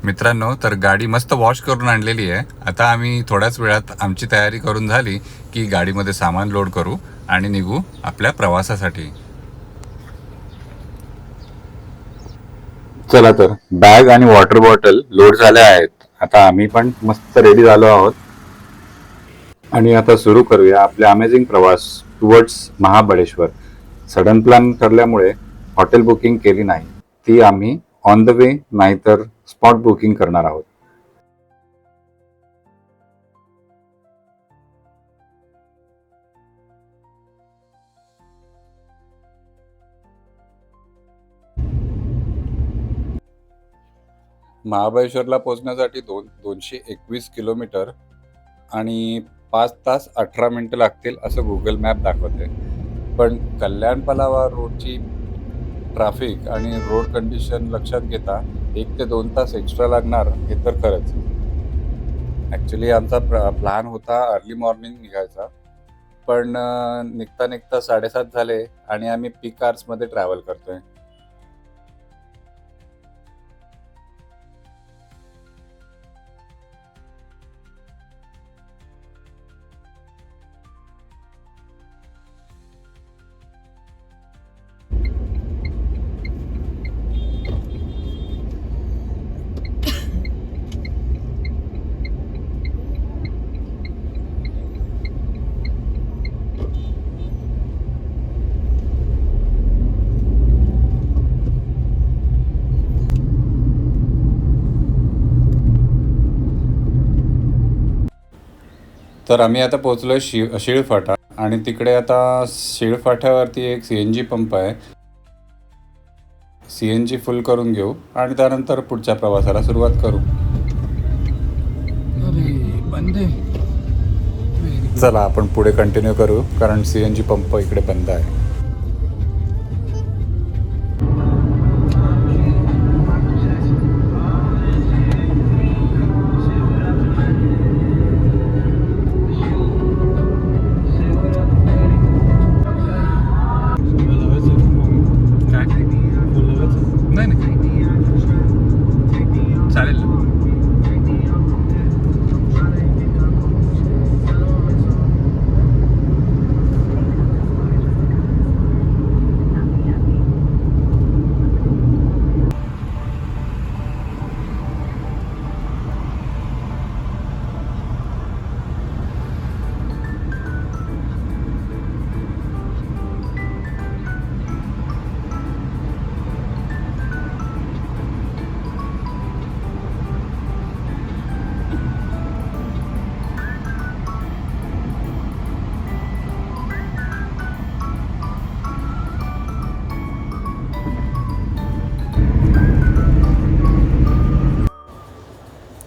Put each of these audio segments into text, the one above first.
मित्रांनो, तर गाडी मस्त वॉश करून आणलेली आहे. आता आम्ही थोड्याच वेळात आमची तयारी करून झाली की गाडीमध्ये सामान लोड करू आणि निघू आपल्या प्रवासासाठी. चला तर, बॅग आणि वॉटर बॉटल लोड झाल्या आहेत. आता आम्ही पण मस्त रेडी झालो आहोत आणि आता सुरू करूया आपला अमेझिंग प्रवास टुवर्ड्स महाबळेश्वर. सडन प्लॅन ठरल्यामुळे हॉटेल बुकिंग केली नाही. ती आम्ही ऑन द वे नाहीतर स्पॉट बुकिंग करणार आहोत. महाबळेश्वरला पोहोचण्यासाठी 221 किलोमीटर आणि 5 तास 18 मिनिटं लागतील असं गुगल मॅप दाखवते. पण कल्याण पलावा रोडची ट्रॅफिक आणि रोड कंडिशन लक्षात घेता 1 ते 2 तास एक्स्ट्रा लागणार हे तर खरंच. ॲक्च्युली आमचा प्लॅन होता अर्ली मॉर्निंग निघायचा, पण निघता निघता 7:30 झाले आणि आम्ही पीक आवर्समध्ये ट्रॅव्हल करतोय. तर आम्ही आता पोहोचलोय शिळफाटा आणि तिकडे आता शिळफाट्यावरती एक CNG पंप आहे. CNG फुल करून घेऊ आणि त्यानंतर पुढच्या प्रवासाला सुरुवात करू. चला आपण पुढे कंटिन्यू करू कारण CNG पंप इकडे बंद आहे. चालेल.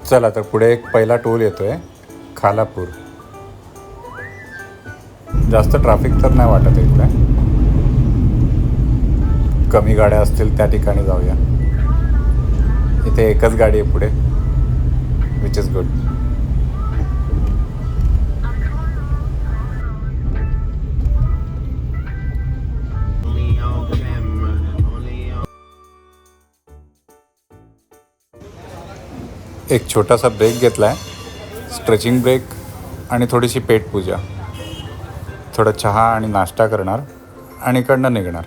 चला तर पुढे एक पहिला टोल येतोय, खालापूर. जास्त ट्रॅफिक तर नाही वाटत इकडे. कमी गाड्या असतील त्या ठिकाणी जाऊया. इथे एकच गाडी आहे पुढे, विच इज गुड. एक छोटासा ब्रेक घेतला आहे, स्ट्रेचिंग ब्रेक आणि थोडीशी पेटपूजा. थोडा चहा आणि नाश्ता करणार आणि इकडनं निघणार.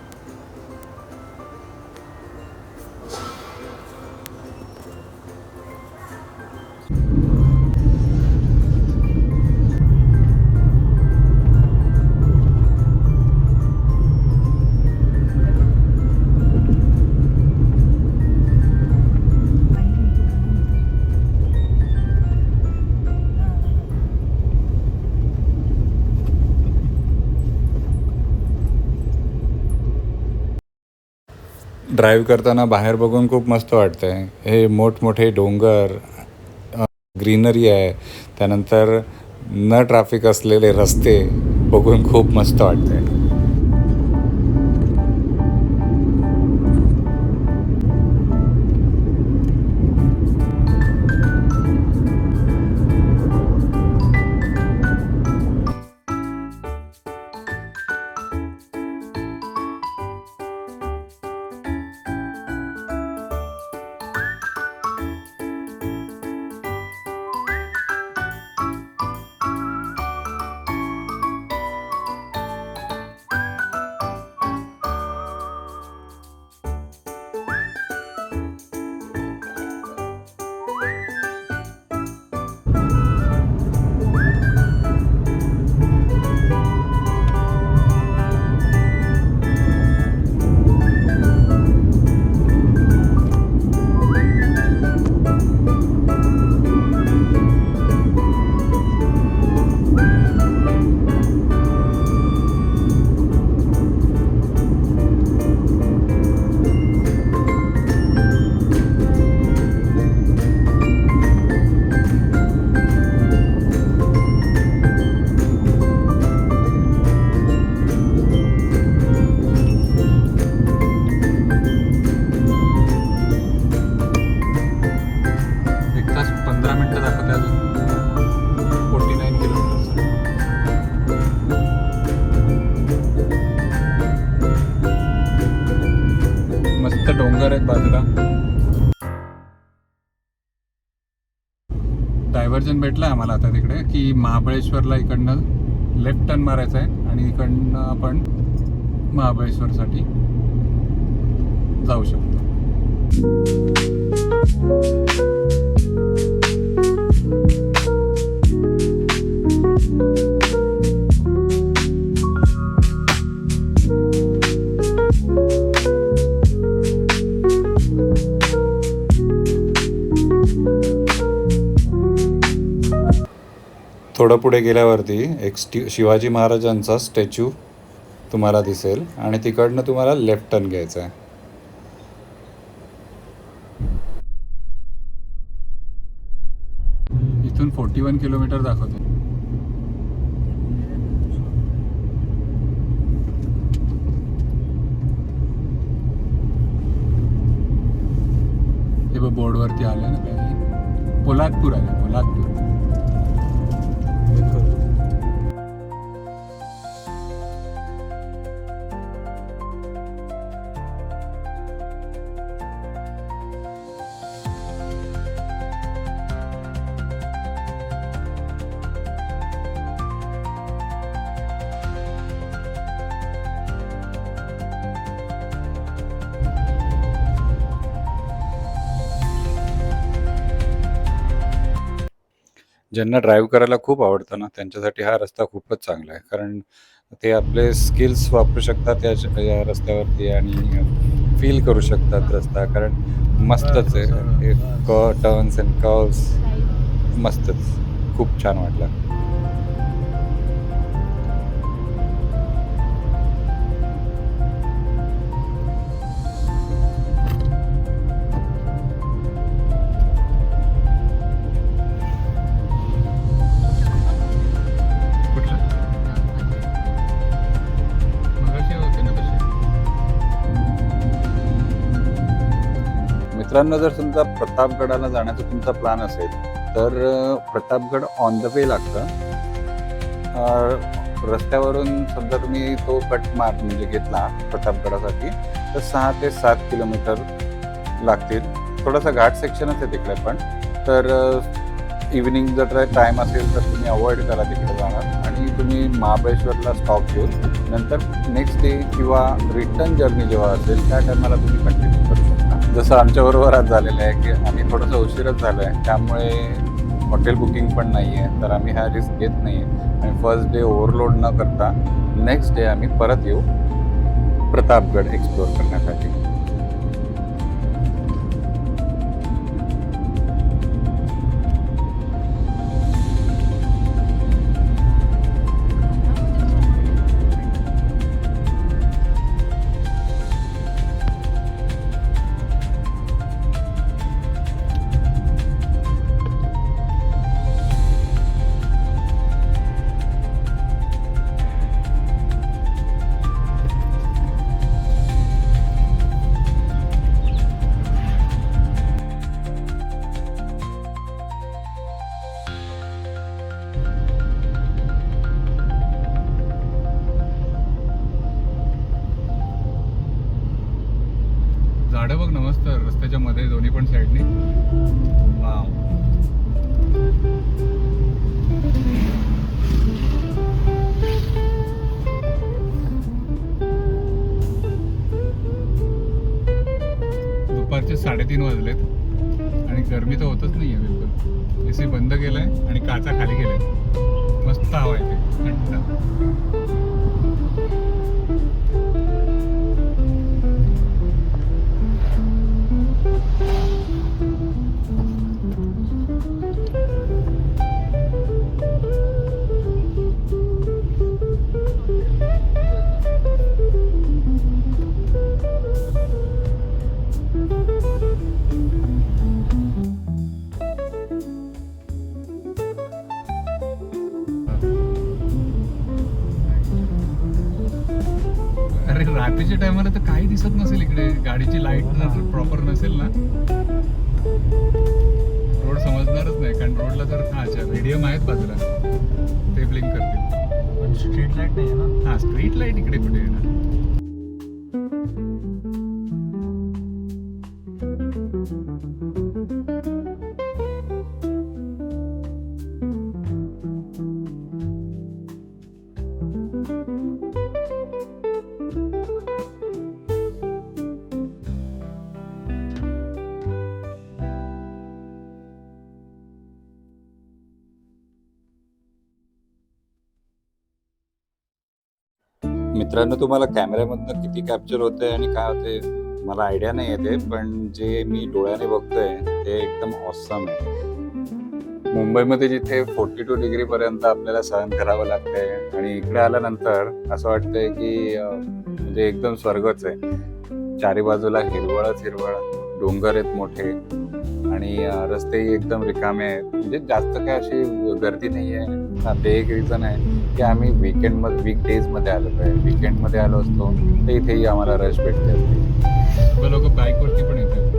ड्राईव्ह करताना बाहेर बघून खूप मस्त वाटतं आहे. हे मोठमोठे डोंगर, ग्रीनरी आहे, त्यानंतर न ट्रॅफिक असलेले रस्ते बघून खूप मस्त वाटतं आहे. डोंगर आहेत बाजूला. डायव्हर्जन भेटला आम्हाला आता तिकडे की महाबळेश्वरला इकडनं लेफ्ट टर्न मारायचा आहे आणि इकडनं आपण महाबळेश्वरसाठी जाऊ शकतो. थोडं पुढे गेल्यावरती एक शिवाजी महाराजांचा स्टॅच्यू तुम्हाला दिसेल आणि तिकडनं तुम्हाला लेफ्ट टर्न घ्यायचा आहे. इथून 41 किलोमीटर दाखवते. हे बघ बोर्डवरती आलं ना काही, पोलादपूर आलं, पोलादपूर. ज्यांना ड्राईव्ह करायला खूप आवडतं ना, त्यांच्यासाठी हा रस्ता खूपच चांगला आहे. कारण ते आपले स्किल्स वापरू शकतात या रस्त्यावरती आणि फील करू शकतात रस्ता. कारण मस्तच आहे, टर्न्स अँड कर्व्स मस्तच, खूप छान वाटलं. मित्रांनो, जर तुमचा प्रतापगडाला जाण्याचा तुमचा प्लॅन असेल तर प्रतापगड ऑन द वे लागतं. रस्त्यावरून समजा तुम्ही तो कट मार्ग म्हणजे घेतला प्रतापगडासाठी तर 6 ते 7 किलोमीटर लागतील. थोडासा घाट सेक्शनच आहे तिकडे, पण तर इव्हिनिंग जर टाईम असेल तर तुम्ही अवॉइड करा तिकडे जाणार आणि तुम्ही महाबळेश्वरला स्टॉप घेऊन नंतर नेक्स्ट डे किंवा रिटर्न जर्नी जेव्हा असेल त्या टायमाला तुम्ही कंटिन्यू करू शकता. जसं आमच्याबरोबर आज झालेलं आहे की आम्ही थोडंसं उशीरच झालो आहे, त्यामुळे हॉटेल बुकिंग पण नाही आहे, तर आम्ही हा रिस्क घेत नाही आहे आणि फर्स्ट डे ओव्हरलोड न करता नेक्स्ट डे आम्ही परत येऊ प्रतापगड एक्सप्लोअर करण्यासाठी. झाडं बघ ना मस्त रस्त्याच्या मध्ये दोन्ही पण साईडने. वाव. दुपारचे 3:30 वाजलेत आणि गरमी तर होतच नाहीये बिलकुल. एसी बंद केलाय आणि काचा खाली केलाय. मस्त हवा येते थंड. रात्रीच्या टायमाला तर काही दिसत नसेल इकडे, गाडीची लाईट प्रॉपर नसेल ना रोड समजणारच नाही, कारण रोडला तर अच्छा व्हिडिओ आहेत बाजूला ते ब्लिंक करतील, पण स्ट्रीट लाईट नाही आहे ना. हा स्ट्रीट लाईट इकडे कुठे येणार. मित्रांनो, तुम्हाला कॅमेऱ्यामधनं किती कॅप्चर होतंय आणि काय होते मला आयडिया नाही येते, पण जे मी डोळ्याने बघतोय ते एकदम ऑसम आहे. मुंबईमध्ये जिथे 42 डिग्रीपर्यंत आपल्याला सहन करावं लागतंय आणि इकडे आल्यानंतर असं वाटतंय की म्हणजे एकदम स्वर्गच आहे. चारी बाजूला हिरवळच हिरवळ, डोंगर आहेत मोठे आणि रस्तेही एकदम रिकामे आहेत. म्हणजे जास्त काय अशी गर्दी नाही आहे. ते एक रिझन आहे की आम्ही वीकडेजमध्ये आलो आहे. विकेंडमध्ये आलो असतो तर इथेही आम्हाला रश भेटते असते. लोक बाईकवरती पण येतात.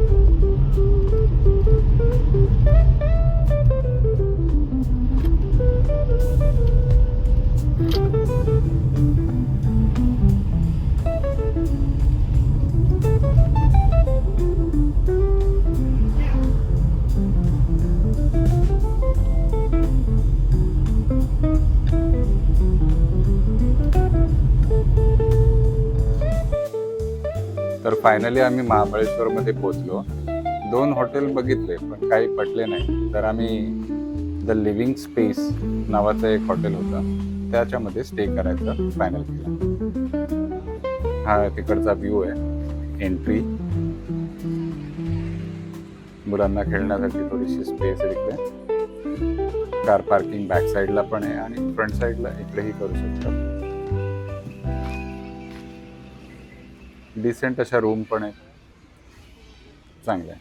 तर फायनली आम्ही महाबळेश्वरमध्ये पोहोचलो. 2 हॉटेल बघितले पण काही पटले नाही. तर आम्ही द लिव्हिंग स्पेस नावाचं एक हॉटेल होतं, त्याच्यामध्ये स्टे करायचं फायनल केलं. हा तिकडचा व्ह्यू आहे. एंट्री, मुलांना खेळण्यासाठी थोडीशी स्पेस आहे इकडे. कार पार्किंग बॅक साईडला पण आहे आणि फ्रंट साईडला इकडेही करू शकतात. डिसेंट अशा रूम पण आहेत, चांगल्या.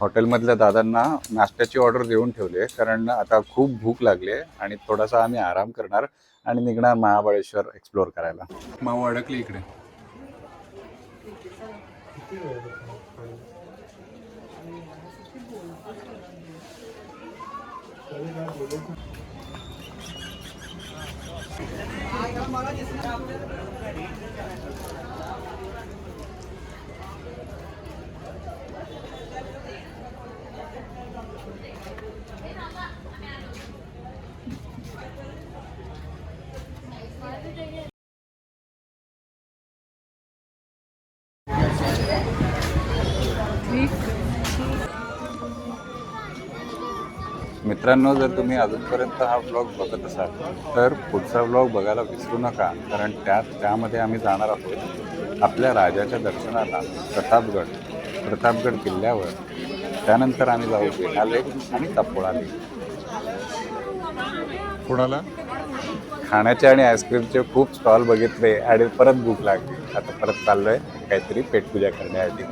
हॉटेलमधल्या दादांना नाश्त्याची ऑर्डर देऊन ठेवली आहे, कारण आता खूप भूक लागली आहे आणि थोडासा आम्ही आराम करणार आणि निघणार महाबळेश्वर एक्सप्लोअर करायला. माऊ अडकली इकडे. मित्रांनो, जर तुम्ही अजूनपर्यंत हा व्लॉग बघत असाल तर पुढचा व्लॉग बघायला विसरू नका, कारण त्यामध्ये आम्ही जाणार आहोत आपल्या राजाच्या दर्शनाला प्रतापगड किल्ल्यावर. त्यानंतर आम्ही जाऊ बेला लेक आणि तपोळा लेक. कोणाला खाण्याचे आणि आईस्क्रीमचे खूप स्टॉल बघितले आणि परत भूक लागली. आता परत चाललोय काहीतरी पेटपूजा करण्यासाठी.